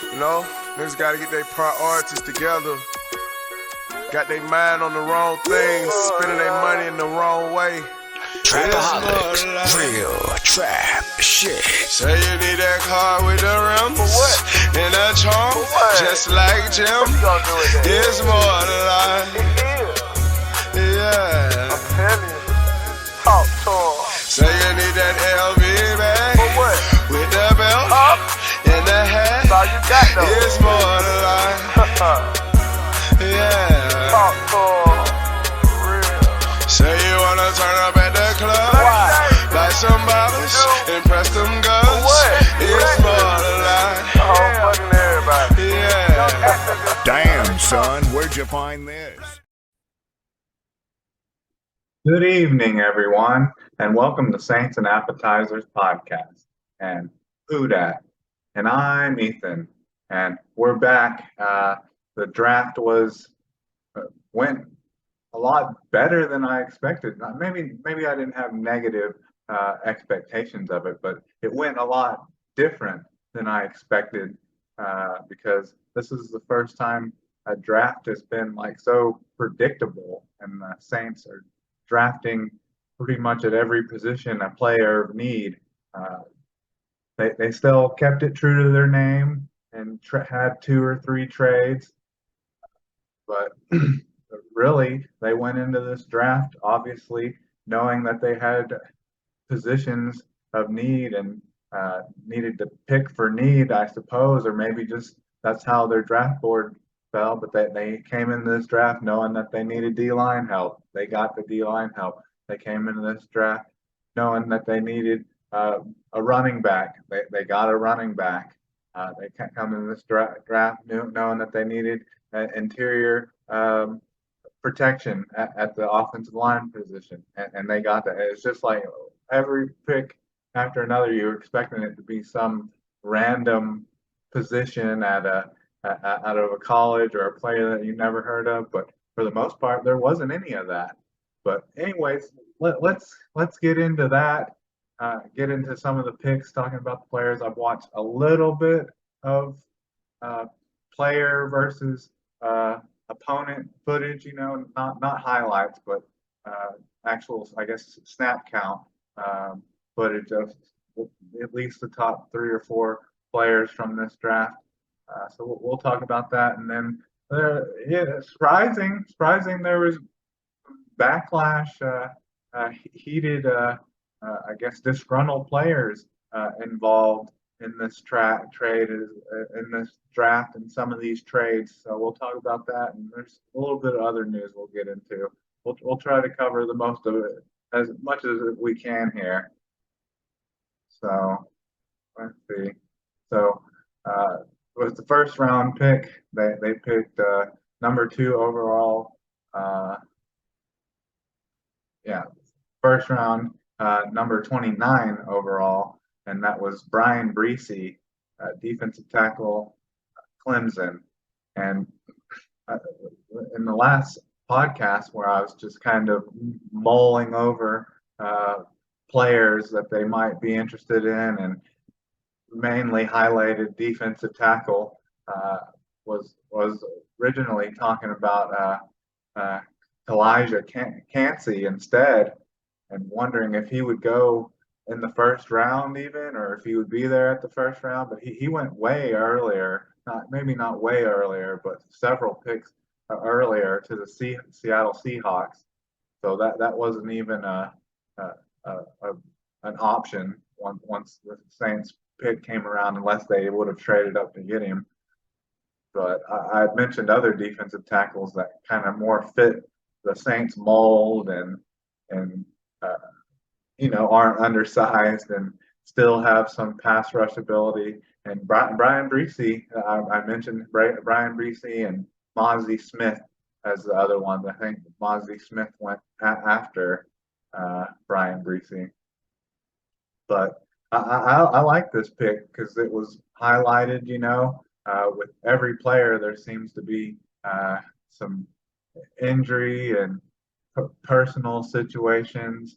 You know, niggas gotta get their priorities together. Got their mind on the wrong things, spending their money in the wrong way. Trapaholics, real trap shit. Say you need that car with the rims and a charm, just like Jim. It's more than life. Yeah. I'm telling you. Talk to him. Say you need that LV bag For what? with the belt and the hat. That's all you got though. It's more than life. Yeah. Talk to him. Real. Say you wanna turn up at the club, Why? buy some bottles, impress them girls. what? It's more than life. Oh, fucking everybody. Yeah. Damn, son, where'd you find this? Good evening, everyone, and welcome to Saints and Appetizers podcast. And who dat? And I'm Ethan, and we're back. The draft went a lot better than I expected. Maybe I didn't have negative expectations of it, but it went a lot different than I expected because this is the first time a draft has been like so predictable, and the Saints are drafting pretty much at every position a player of need. They still kept it true to their name and had 2 or 3 trades, but really they went into this draft obviously knowing that they had positions of need and needed to pick for need, I suppose, or maybe just that's how their draft board fell. But they came into this draft knowing that they needed D-line help. They got the D-line help. They came into this draft knowing that they needed a running back. They got a running back. They come into this draft knowing that they needed interior protection at the offensive line position, and they got that. It's just like every pick after another, you're expecting it to be some random position out of a college or a player that you never heard of, but for the most part, there wasn't any of that. But anyways, let's get into that. Get into some of the picks, talking about the players. I've watched a little bit of player versus opponent footage, not highlights, but actual, I guess, snap count footage of at least the top 3 or 4 players from this draft. So we'll talk about that, and then surprising, there was backlash, heated, I guess, disgruntled players involved in this trade, in this draft, and some of these trades. So we'll talk about that, and there's a little bit of other news we'll get into. We'll try to cover the most of it, as much as we can here. So let's see. So it was the first round pick. They picked number 2 overall. First round, number 29 overall, and that was Brian Breesy, defensive tackle, Clemson. And in the last podcast, where I was just kind of mulling over players that they might be interested in, and mainly highlighted defensive tackle, was originally talking about Elijah Cansey instead, and wondering if he would go in the first round even, or if he would be there at the first round. But he went way earlier, maybe not way earlier, but several picks earlier to the Seattle Seahawks. So that wasn't even an option once the Saints pick came around, unless they would have traded up to get him. But I mentioned other defensive tackles that kind of more fit the Saints mold and aren't undersized and still have some pass rush ability. And Brian Breesy, I mentioned Brian Breesy and Mozzie Smith as the other ones. I think Mozzie Smith went after Brian Breesy. But I like this pick because it was highlighted, with every player there seems to be some injury and personal situations,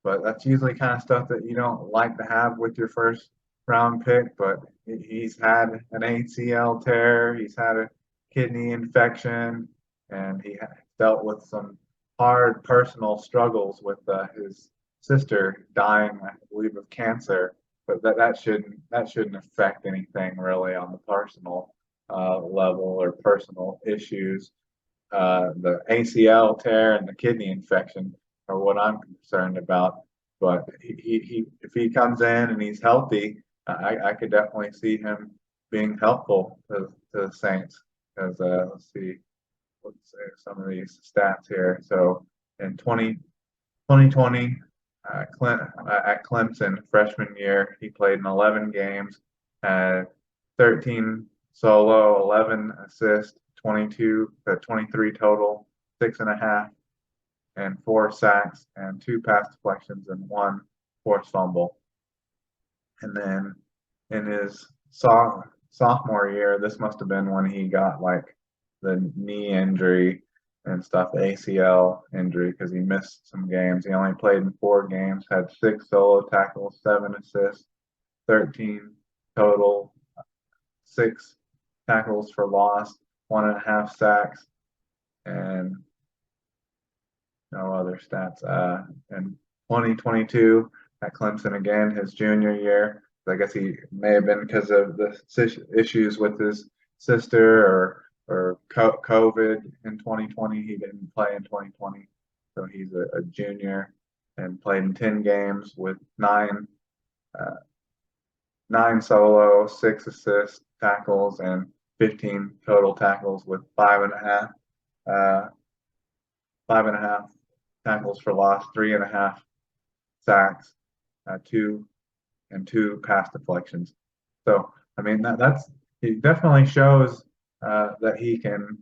but that's usually kind of stuff that you don't like to have with your first round pick, but he's had an ACL tear, he's had a kidney infection, and he dealt with some hard personal struggles with his sister dying, I believe, of cancer. But that shouldn't affect anything really on the personal level or personal issues. The ACL tear and the kidney infection are what I'm concerned about. But if he comes in and he's healthy, I could definitely see him being helpful to the Saints. Because let's see some of these stats here. So in 2020, at Clemson, freshman year, he played in 11 games, had 13 solo, 11 assists, 23 total, 6.5 and 4 sacks and 2 pass deflections and 1 forced fumble. And then in his sophomore year, this must have been when he got like the knee injury and stuff, the ACL injury, because he missed some games. He only played in 4 games, had 6 solo tackles, 7 assists, 13 total, 6 tackles for loss, 1.5 sacks, and no other stats. In 2022 at Clemson again, his junior year. I guess he may have been because of the issues with his sister or COVID in 2020. He didn't play in 2020, so he's a junior and played in 10 games with 9 solo, 6 assists, tackles, and 15 total tackles with 5.5 tackles for loss, 3.5 sacks, 2 pass deflections. So I mean that's he definitely shows that he can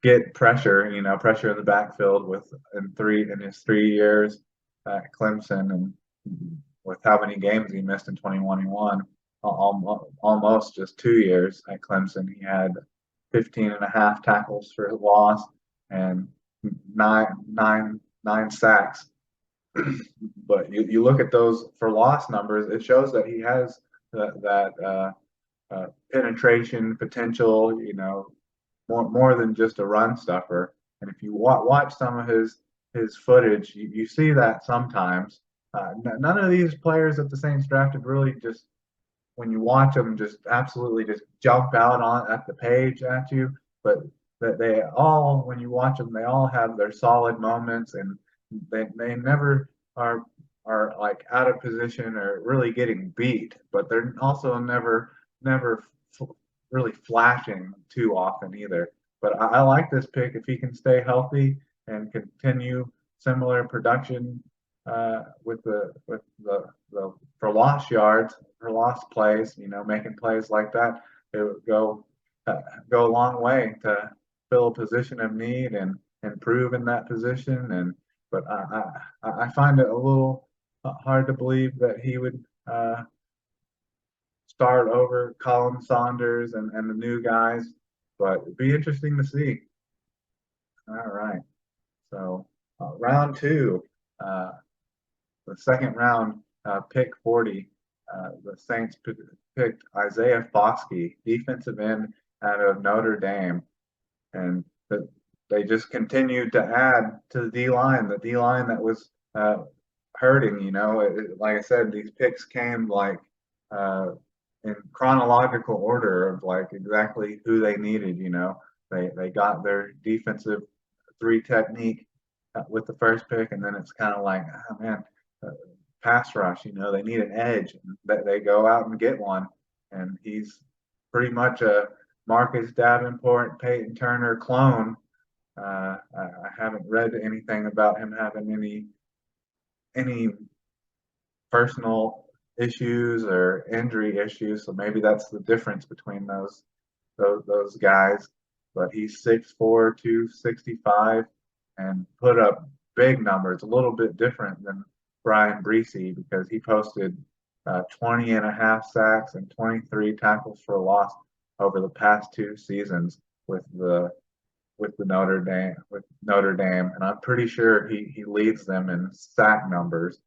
get pressure, pressure in the backfield in his 3 years at Clemson, and with how many games he missed in 2021, almost just 2 years at Clemson, he had 15.5 tackles for loss and nine sacks. But you look at those for loss numbers, it shows that he has that penetration potential, more than just a run stuffer. And if you watch some of his footage, you see that sometimes. None of these players that the Saints drafted really just, when you watch them, just absolutely just jump out on at the page at you. But that they all, when you watch them, they all have their solid moments, and they never are like out of position or really getting beat. But they're also never really flashing too often either. But I like this pick if he can stay healthy and continue similar production with the for lost yards, for lost plays, making plays like that. It would go a long way to fill a position of need and improve in that position. But I find it a little hard to believe that he would start over Colin Saunders and the new guys. But it'd be interesting to see. All right. So round 2, the second round, pick 40, the Saints picked Isaiah Foskey, defensive end out of Notre Dame. And they just continued to add to the D-line that was hurting. Like I said, these picks came like in chronological order of like exactly who they needed. They got their defensive 3 technique with the first pick, and then it's kind of like, oh man, pass rush. They need an edge, and they go out and get one, and he's pretty much a Marcus Davenport, Peyton Turner clone. I haven't read anything about him having any personal issues or injury issues, so maybe that's the difference between those guys. But he's 6'4", 265, and put up big numbers, a little bit different than Brian Breesy, because he posted 20.5 sacks and 23 tackles for loss over the past 2 seasons with Notre Dame, and I'm pretty sure he leads them in sack numbers.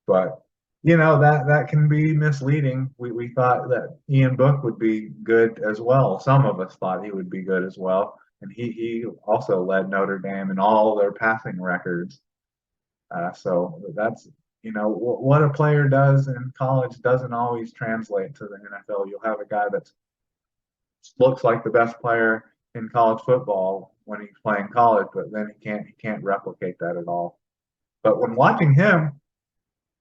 But that can be misleading. We thought that Ian Book would be good as well. Some of us thought he would be good as well, and he also led Notre Dame in all their passing records. So that's what a player does in college doesn't always translate to the NFL. You'll have a guy that looks like the best player in college football when he's playing college, but then he can't replicate that at all. But when watching him,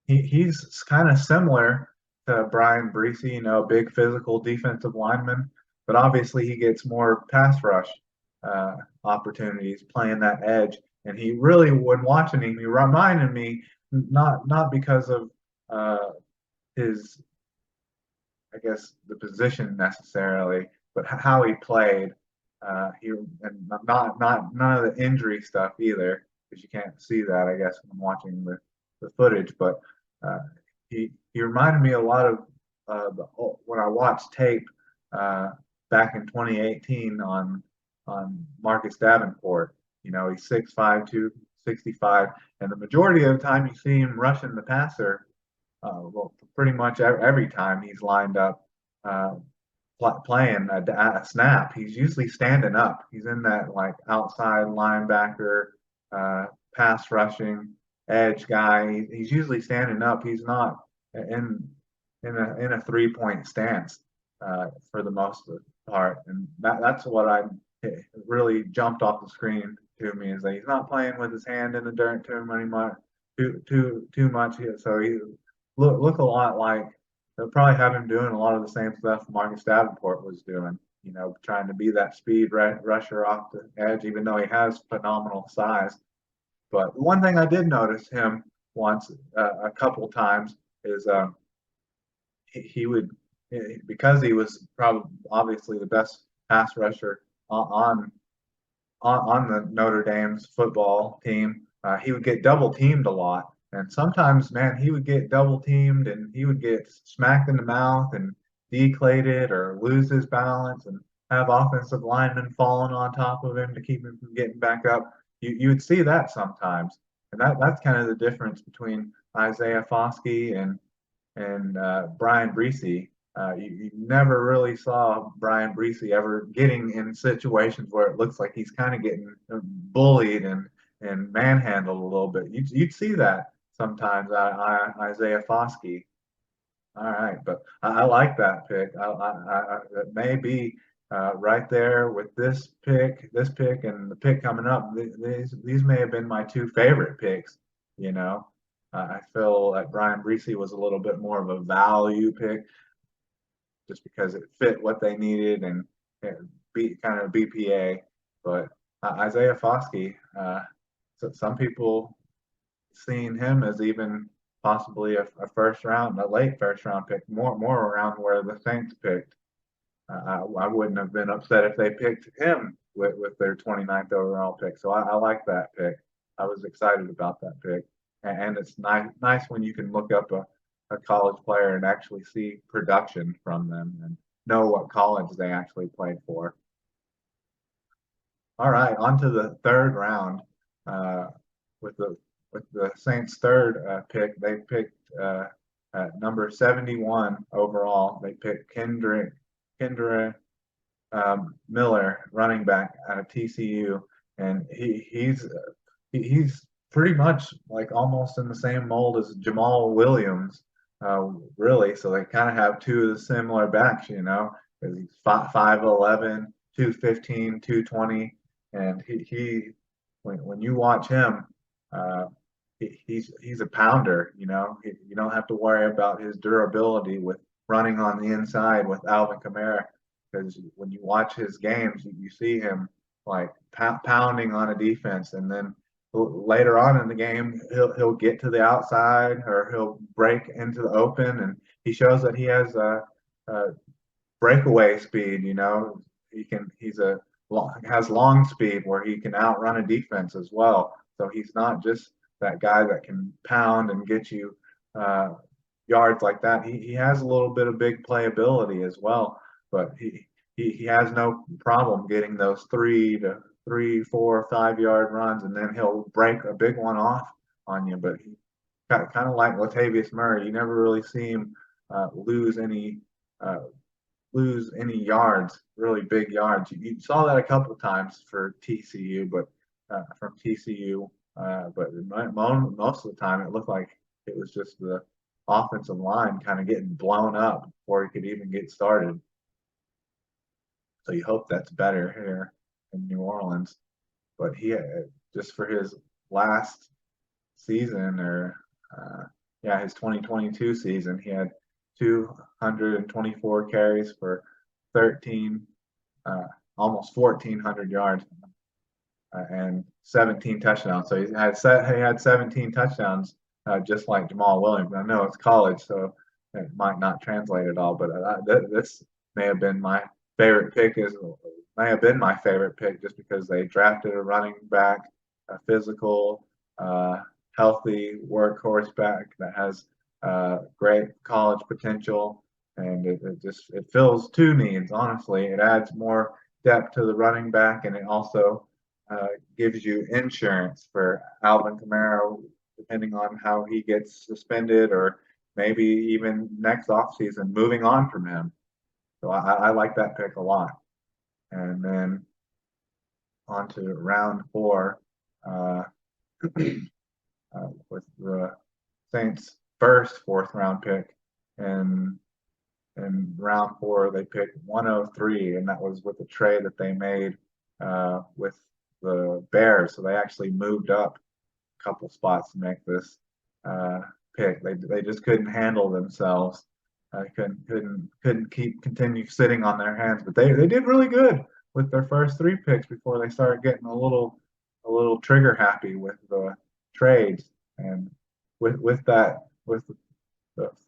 he's kind of similar to Brian Breesy, a big physical defensive lineman, but obviously he gets more pass rush opportunities playing that edge. And he really, when watching him, he reminded me not because of his, I guess, the position necessarily, but how he played. He and not none of the injury stuff either, because you can't see that, I guess, when watching the footage. But uh, he reminded me a lot of when I watched tape back in 2018 on Marcus Davenport. He's 6'5", 265, and the majority of the time you see him rushing the passer. Well, pretty much every time he's lined up playing a snap, he's usually standing up. He's in that like outside linebacker, pass rushing edge guy. He's usually standing up. He's not in in a 3-point stance for the most part, and that's what it really jumped off the screen to me is that he's not playing with his hand in the dirt too much. So he look a lot like they'll probably have him doing a lot of the same stuff Marcus Davenport was doing. Trying to be that speed rusher off the edge, even though he has phenomenal size. But one thing I did notice him once, a couple times, is he would, because he was probably obviously the best pass rusher on the Notre Dame's football team. He would get double teamed a lot. And sometimes, man, he would get double teamed and he would get smacked in the mouth and declated or lose his balance and have offensive linemen falling on top of him to keep him from getting back up. You would see that sometimes. And that's kind of the difference between Isaiah Foskey and Brian Breesy. You never really saw Brian Breesy ever getting in situations where it looks like he's kind of getting bullied and manhandled a little bit. You'd see that sometimes. Isaiah Foskey. All right, but I like that pick. It may be right there with this pick, and the pick coming up. These may have been my two favorite picks. I feel like Brian Breesy was a little bit more of a value pick, just because it fit what they needed and be kind of BPA. But Isaiah Foskey, so some people seeing him as even possibly a late first round pick, more around where the Saints picked. I wouldn't have been upset if they picked him with their 29th overall pick. So I like that pick. I was excited about that pick, and it's nice when you can look up a college player and actually see production from them and know what college they actually played for. All right, on to the third round. With the Saints' third pick, they picked number 71 overall. They picked Kendra Miller, running back out of TCU, and he's pretty much like almost in the same mold as Jamal Williams, really. So they kind of have two of the similar backs, because he's 5'11", 215, 220, and he when you watch him, he's a pounder. You don't have to worry about his durability with running on the inside with Alvin Kamara, because when you watch his games, you see him like pounding on a defense, and then later on in the game, he'll get to the outside or he'll break into the open, and he shows that he has a breakaway speed. Has long speed where he can outrun a defense as well. So he's not just that guy that can pound and get you yards like that. He has a little bit of big playability as well, but he has no problem getting those 3, 4, 5 yard runs, and then he'll break a big one off on you. But kind of like Latavius Murray. You never really see him lose any yards, really big yards. You saw that a couple of times for TCU, but from TCU, but most of the time it looked like it was just the offensive line kind of getting blown up before he could even get started. So you hope that's better here in New Orleans. But he just for his last season, or his 2022 season, he had 224 carries for 13, almost 1,400 yards, and 17 touchdowns. So he had 17 touchdowns, just like Jamal Williams. I know it's college, so it might not translate at all, but this may have been my favorite pick. May have been my favorite pick just because they drafted a running back, a physical, healthy workhorse back that has great college potential, and it fills two needs. Honestly, it adds more depth to the running back, and it also gives you insurance for Alvin Kamara, depending on how he gets suspended, or maybe even next offseason moving on from him. So I like that pick a lot. And then on to round 4 with the Saints' first 4th round pick. And in round 4, they picked 103, and that was with a trade that they made with the Bears. So they actually moved up a couple spots to make this pick. They just couldn't handle themselves. Couldn't continue sitting on their hands, but they did really good with their first 3 picks before they started getting a little trigger happy with the trades. And with the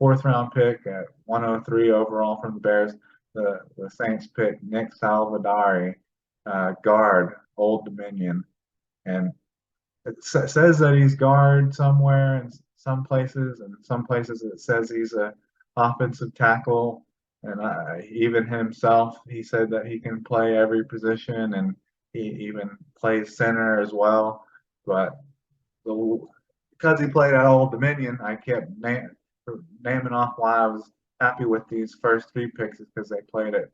4th round pick at 103 overall from the Bears, the Saints picked Nick Salvadori, guard, Old Dominion, and it says that he's guard somewhere in some places, and in some places it says he's a offensive tackle. And even himself, he said that he can play every position, and he even plays center as well. But because he played at Old Dominion, I kept naming off why I was happy with these first 3 picks, is because they played at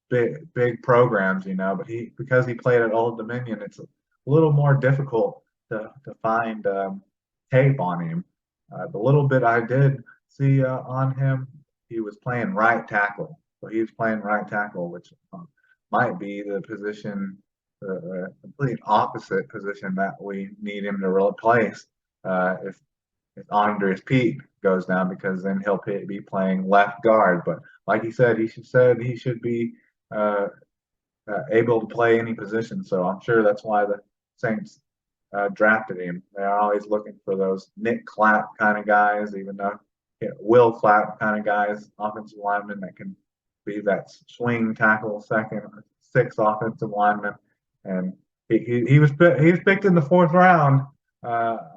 big programs, But because he played at Old Dominion, it's a little more difficult to find tape on him. The little bit I did see on him, he was playing right tackle. So he was playing right tackle, which might be the position, the complete opposite position that we need him to replace if Andres Pete goes down, because then he'll be playing left guard. But like he said, he should be able to play any position. So I'm sure that's why the Saints drafted him. They're always looking for those Nick Clapp kind of guys, even though Will Clapp kind of guys, offensive linemen that can be that swing tackle, 2nd or 6th offensive lineman. And he was picked in the 4th round,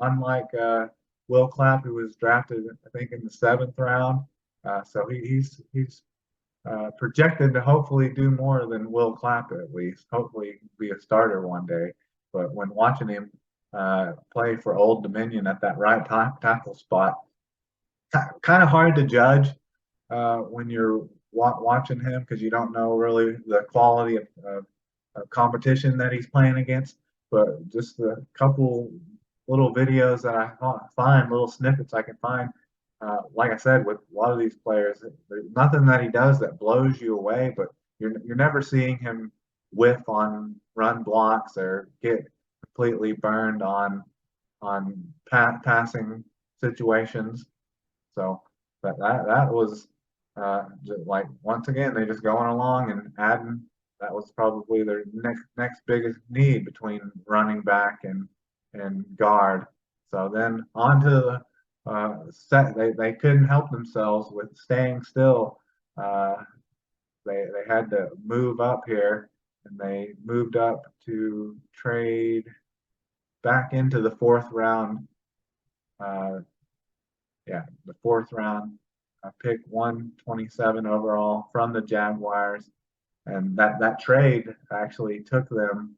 unlike Will Clapp, who was drafted, I think, in the 7th round. So he's projected to hopefully do more than Will Clapp, at least. Hopefully be a starter one day. But when watching him play for Old Dominion at that right tackle spot, kind of hard to judge when you're watching him, because you don't know really the quality of competition that he's playing against. But just a couple little videos that I find, little snippets I can find, like I said, with a lot of these players, there's nothing that he does that blows you away, but you're never seeing him whiff on run blocks or get completely burned on passing situations. So that was just like, once again, they just going along and adding. That was probably their next biggest need between running back and guard. So then on to the set. They couldn't help themselves with staying still. They had to move up here, and they moved up to trade back into the 4th round. The 4th round, pick 127 overall from the Jaguars. And that trade actually took them,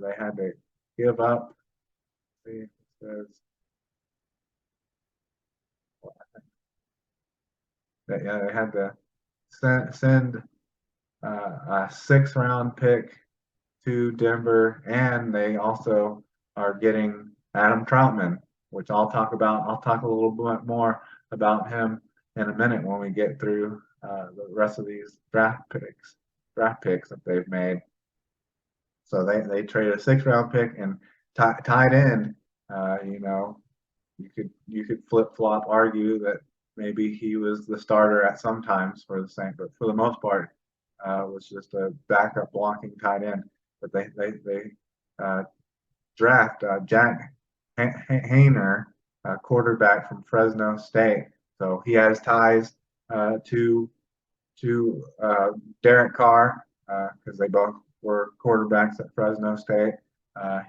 they had to give up, see if it says, they had to send a 6th-round pick to Denver, and they also are getting Adam Troutman, which I'll talk about. I'll talk a little bit more about him in a minute when we get through the rest of these draft picks that they've made. So they traded a 6th-round pick and tied end. You know, you could flip flop argue that maybe he was the starter at some times for the Saints, but for the most part, was just a backup blocking tight end. But they draft Jack Hayner, quarterback from Fresno State. So he has ties to Derek Carr because they both were quarterbacks at Fresno State.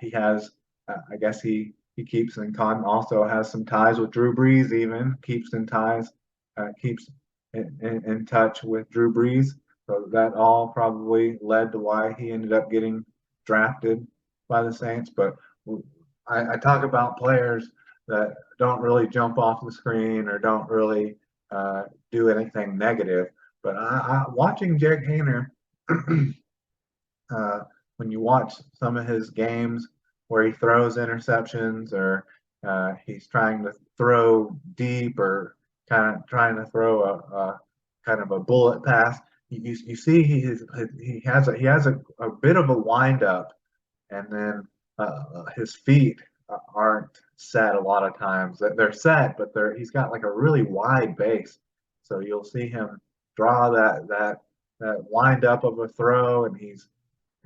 He has, I guess he keeps in also has some ties with Drew Brees. Even keeps in ties, keeps in touch with Drew Brees. So that all probably led to why he ended up getting drafted by the Saints. But I talk about players that don't really jump off the screen or don't really do anything negative. But watching Jake Hayner, when you watch some of his games where he throws interceptions or he's trying to throw deep or kind of trying to throw a kind of a bullet pass, you see he has a bit of a wind up, and then his feet aren't set a lot of times. They're set, but he's got like a really wide base, so you'll see him draw that wind up of a throw, and he's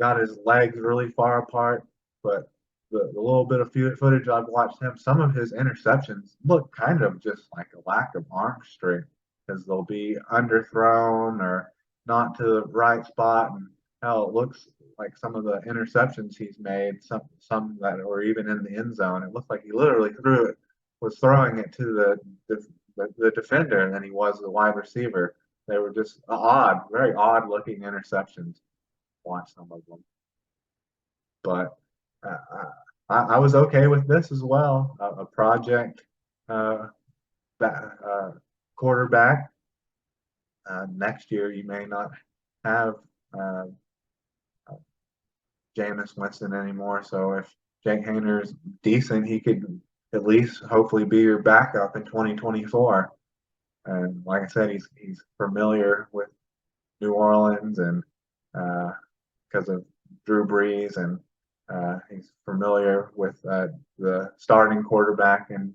got his legs really far apart. But the little bit of footage I've watched him, some of his interceptions look kind of just like a lack of arm strength because they'll be underthrown or not to the right spot. And hell, it looks like some of the interceptions he's made, some that were even in the end zone, it looked like he literally was throwing it to the defender than he was the wide receiver. They were just very odd looking interceptions. Watch some of them, but I was okay with this as well. A project quarterback. Next year, you may not have Jameis Winston anymore. So if Jake Hayner's decent, he could at least hopefully be your backup in 2024. And like I said, he's familiar with New Orleans and because of Drew Brees, and he's familiar with the starting quarterback and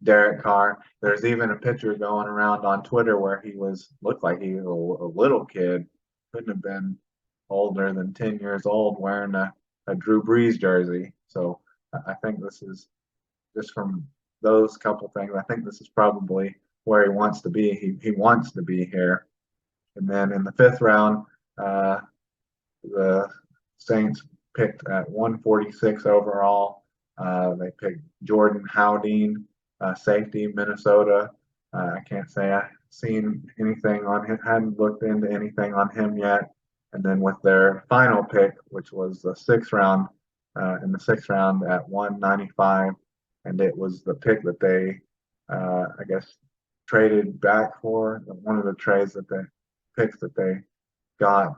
Derek Carr. There's even a picture going around on Twitter where looked like he was a little kid, couldn't have been older than 10 years old, wearing a Drew Brees jersey. So I think this is just from those couple things. I think this is probably where he wants to be. He wants to be here. And then in the 5th round, the Saints picked at 146 overall. They picked Jordan Howdine, safety, Minnesota. I can't say I've seen anything on him, hadn't looked into anything on him yet. And then with their final pick, which was the 6th round, in the 6th round at 195, and it was the pick that they, I guess, traded back for, one of the trades that the picks that they got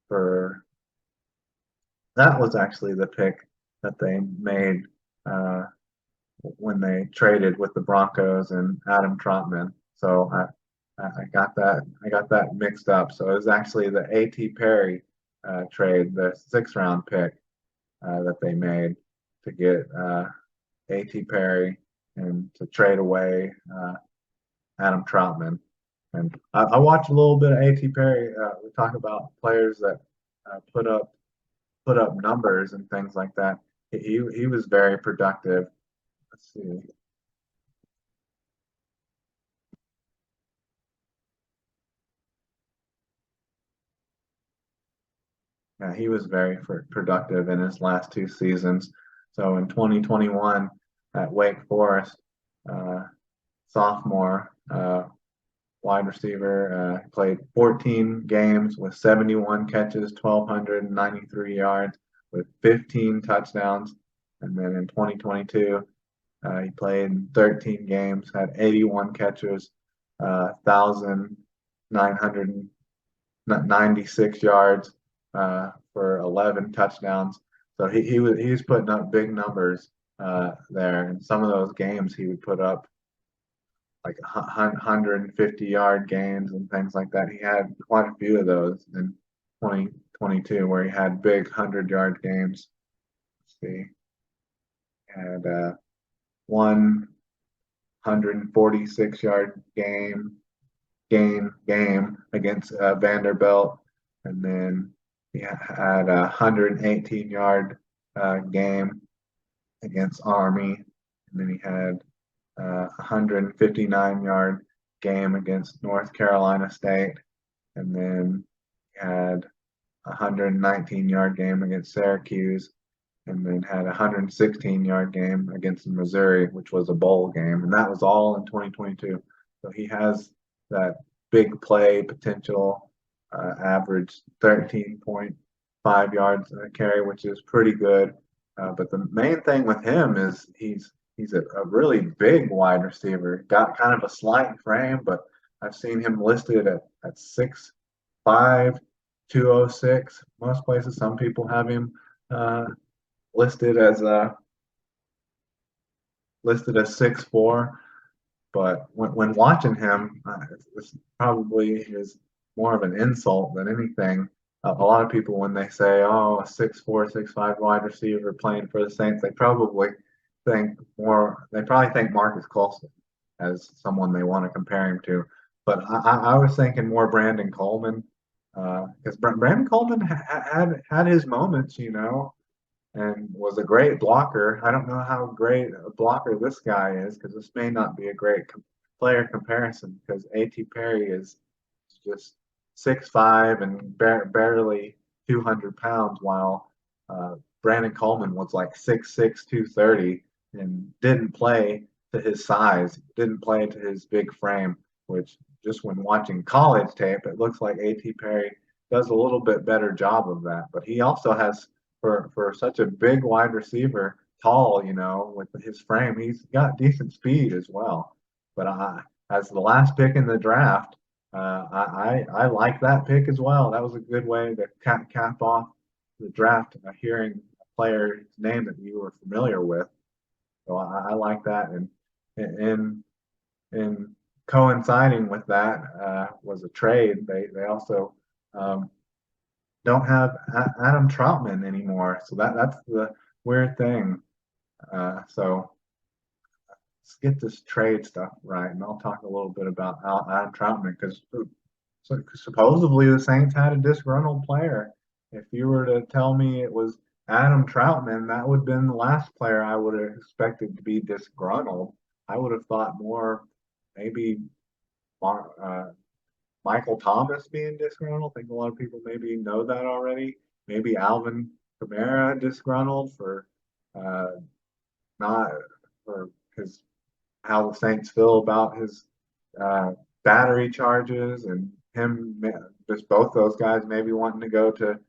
for. That was actually the pick that they made when they traded with the Broncos and Adam Troutman. So I got that mixed up. So it was actually the A.T. Perry trade, the 6th round pick that they made to get A.T. Perry and to trade away Adam Troutman. And I watched a little bit of A.T. Perry. We talk about players that put up numbers and things like that. He was very productive. Let's see. Yeah, he was very productive in his last 2 seasons. So in 2021 at Wake Forest, sophomore wide receiver, played 14 games with 71 catches, 1,293 yards, with 15 touchdowns. And then in 2022, He played in 13 games, had 81 catches, 1,996 yards for 11 touchdowns. So he was putting up big numbers there. In some of those games, he would put up like 150-yard games and things like that. He had quite a few of those in 2022 where he had big 100-yard games. Let's see, had one 146-yard game against Vanderbilt, and then he had a 118-yard game against Army, and then he had a 159-yard game against North Carolina State, and then he had a 119-yard game against Syracuse, and then had a 116-yard game against Missouri, which was a bowl game, and that was all in 2022. So he has that big play potential, average 13.5 yards a carry, which is pretty good. But the main thing with him is he's a really big wide receiver. Got kind of a slight frame, but I've seen him listed at 6'5", 206. Most places, some people have him listed as 6'4", but when watching him, it's probably is more of an insult than anything. A lot of people, when they say, "Oh, a 6'4", 6'5" wide receiver playing for the Saints," they probably think Marcus Colston as someone they want to compare him to. But I was thinking more Brandon Coleman, because Brandon Coleman had his moments, and was a great blocker. I don't know how great a blocker this guy is, because this may not be a great player comparison, because A.T. Perry is just 6'5" and barely 200 pounds, while Brandon Coleman was like 6'6", 230, and didn't play to his size, didn't play to his big frame, which just when watching college tape, it looks like A.T. Perry does a little bit better job of that. But he also has, for such a big wide receiver, tall, with his frame, he's got decent speed as well. But as the last pick in the draft, I like that pick as well. That was a good way to cap off the draft, hearing a player's name that you were familiar with. So I like that, and in coinciding with that was a trade. They also don't have Adam Troutman anymore, so that's the weird thing. So let's get this trade stuff right, and I'll talk a little bit about Adam Troutman, because supposedly the Saints had a disgruntled player. If you were to tell me it was Adam Troutman, that would have been the last player I would have expected to be disgruntled. I would have thought more maybe Michael Thomas being disgruntled. I think a lot of people maybe know that already. Maybe Alvin Kamara disgruntled for not for his how the Saints feel about his battery charges, and him, just both those guys maybe wanting to go to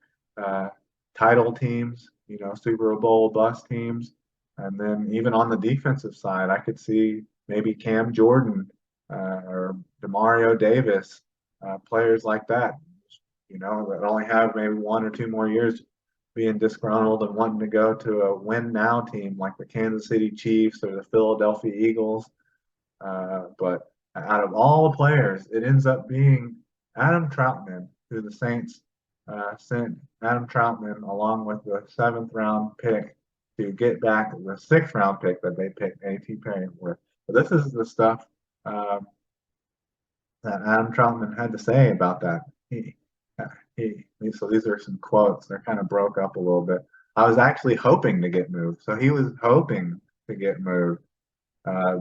title teams, Super Bowl bust teams. And then even on the defensive side, I could see maybe Cam Jordan or Demario Davis, players like that, that only have maybe 1 or 2 more years being disgruntled and wanting to go to a win now team like the Kansas City Chiefs or the Philadelphia Eagles. But out of all the players, it ends up being Adam Troutman, who the Saints sent Adam Troutman along with the 7th round pick to get back the 6th round pick that they picked A.T. Perry with. But this is the stuff that Adam Troutman had to say about that. So these are some quotes. They're kind of broke up a little bit. "I was actually hoping to get moved." So he was hoping to get moved.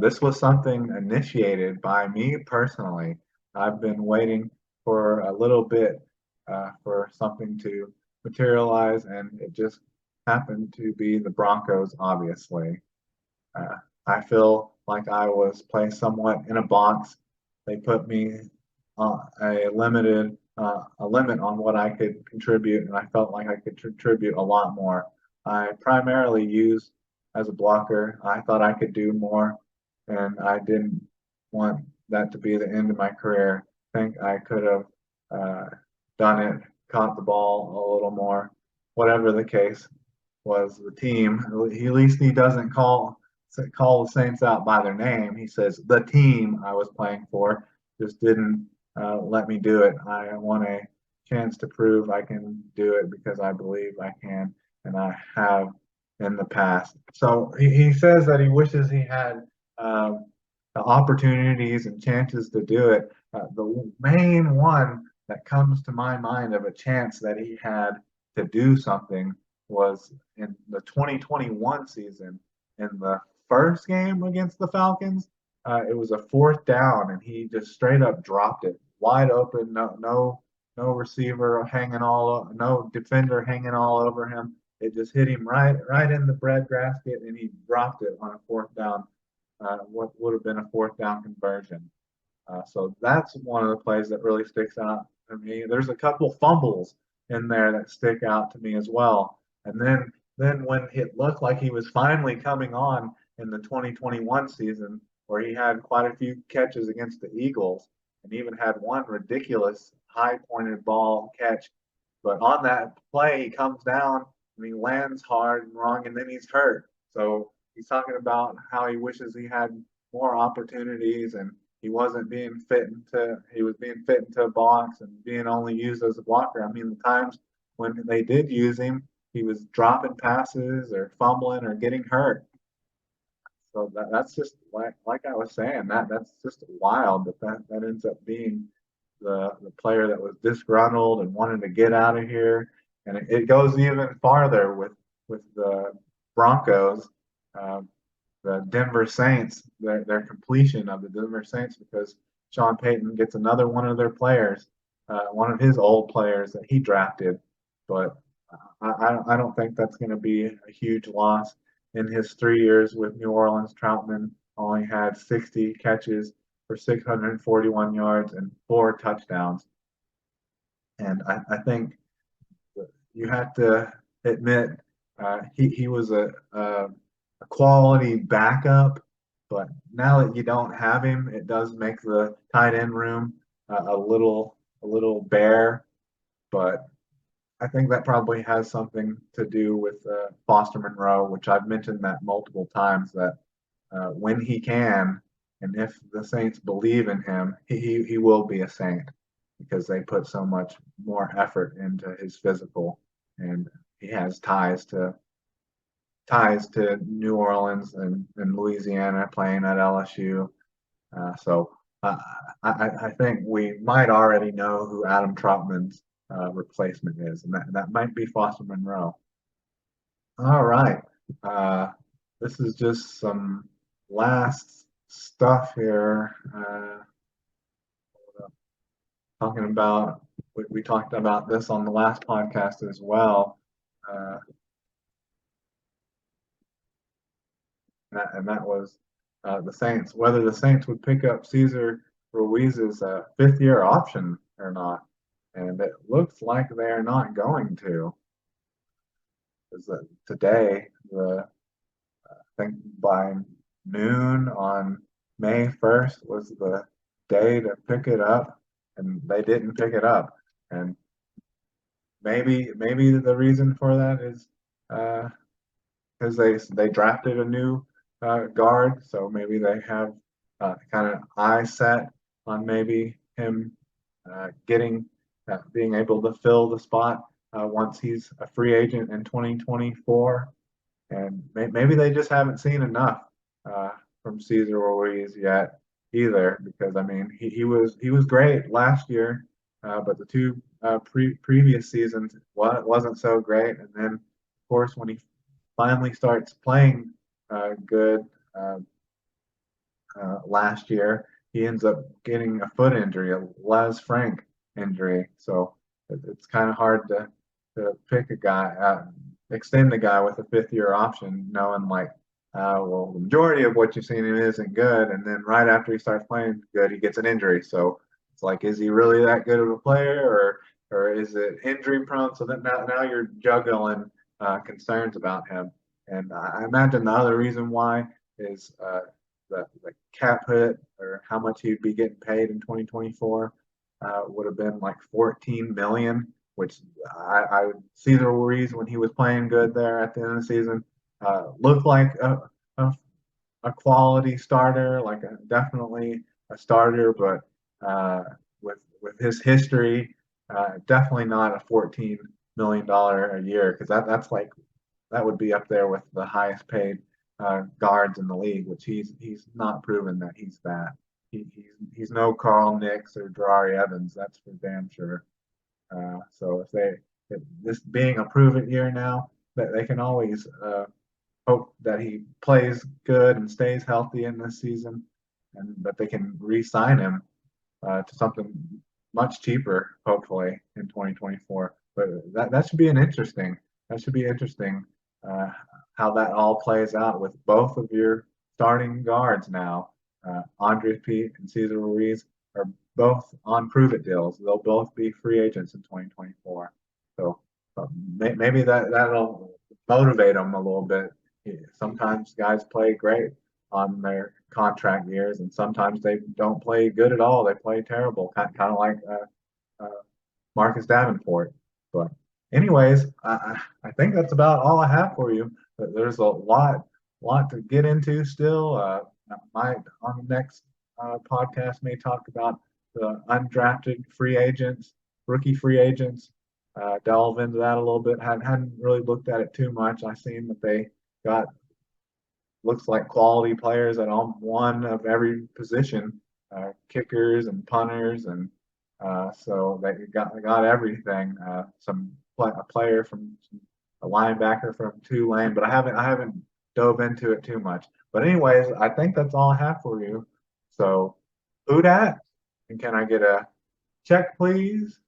This was something initiated by me personally. I've been waiting for a little bit for something to materialize, and it just happened to be the Broncos, obviously. I feel like I was placed somewhat in a box. They put me a limit on what I could contribute, and I felt like I could contribute a lot more. I primarily use as a blocker. I thought I could do more, and I didn't want that to be the end of my career. I think I could have done it, caught the ball a little more. Whatever the case was, the team. At least he doesn't call the Saints out by their name. He says the team I was playing for just didn't let me do it. I want a chance to prove I can do it because I believe I can, and I have in the past. So he says that he wishes he had the opportunities and chances to do it. The main one that comes to my mind of a chance that he had to do something was in the 2021 season in the first game against the Falcons. It was a fourth down, and he just straight up dropped it wide open. No receiver hanging no defender hanging all over him. It just hit him right in the breadbasket, and he dropped it on a fourth down. What would have been a fourth down conversion. So that's one of the plays that really sticks out to me. There's a couple fumbles in there that stick out to me as well. And then when it looked like he was finally coming on in the 2021 season, where he had quite a few catches against the Eagles, and even had one ridiculous high pointed ball catch. But on that play, he comes down and he lands hard and wrong, and then he's hurt. So he's talking about how he wishes he had more opportunities, and he was being fit into a box and being only used as a blocker. I mean, the times when they did use him, he was dropping passes or fumbling or getting hurt. So that's just like I was saying, that's just wild that ends up being the player that was disgruntled and wanted to get out of here. And it goes even farther with the Broncos, the Denver Saints, their completion of the Denver Saints, because Sean Payton gets another one of their players, one of his old players that he drafted. But I don't think that's going to be a huge loss. In his 3 years with New Orleans, Troutman only had 60 catches for 641 yards and 4 touchdowns. And I think you have to admit he was a quality backup, but now that you don't have him, it does make the tight end room a little bare. But I think that probably has something to do with Foster Monroe, which I've mentioned that multiple times, that when he can, and if the Saints believe in him, he will be a Saint, because they put so much more effort into his physical, and he has ties to New Orleans and Louisiana, playing at LSU. So I think we might already know who Adam Troutman's replacement is, and that might be Foster Monroe. All right. This is just some last stuff here. Talking about, we talked about this on the last podcast as well. And that was the Saints, whether the Saints would pick up Cesar Ruiz's fifth-year option or not. And it looks like they are not going to. Because today, I think by noon on May 1st was the day to pick it up, and they didn't pick it up. And maybe the reason for that is because they drafted a new guard, so maybe they have kind of eyes set on maybe him being able to fill the spot once he's a free agent in 2024. And maybe they just haven't seen enough from Cesar Ruiz yet either, because I mean he was great last year, but the two previous seasons wasn't so great. And then of course when he finally starts playing good last year, he ends up getting a foot injury, a Les Frank injury. So it's kind of hard to pick a guy, extend the guy with a fifth-year option, knowing like, well, the majority of what you've seen him isn't good, and then right after he starts playing good, he gets an injury. So it's like, is he really that good of a player, or is it injury prone? So that now you're juggling concerns about him. And I imagine the other reason why is the cap hit, or how much he'd be getting paid in 2024, would have been like 14 million, which I would see the Ruiz when he was playing good there at the end of the season. Looked like a, a quality starter, like definitely a starter, but with his history, definitely not a $14 million a year, because that would be up there with the highest paid guards in the league, which he's not proven that he's that. He's no Carl Nicks or Jari Evans, that's for damn sure. So if this being a prove it year now, that they can always hope that he plays good and stays healthy in this season, and that they can re-sign him to something much cheaper, hopefully in 2024. But that should be an interesting. That should be interesting how that all plays out with both of your starting guards now. Andres Pete and Cesar Ruiz are both on prove it deals. They'll both be free agents in 2024. So maybe that'll motivate them a little bit. Sometimes guys play great on their contract years, and sometimes they don't play good at all. They play terrible, kind of like uh, Marcus Davenport. But anyways, I think that's about all I have for you. But there's a lot to get into still. Might on the next podcast may talk about the undrafted free agents, rookie free agents. Delve into that a little bit. Hadn't really looked at it too much. I seen that they got looks like quality players at all one of every position, kickers and punters, and so they got everything. A player from a linebacker from Tulane, but I haven't dove into it too much. But anyways, I think that's all I have for you. So who dat? And can I get a check, please?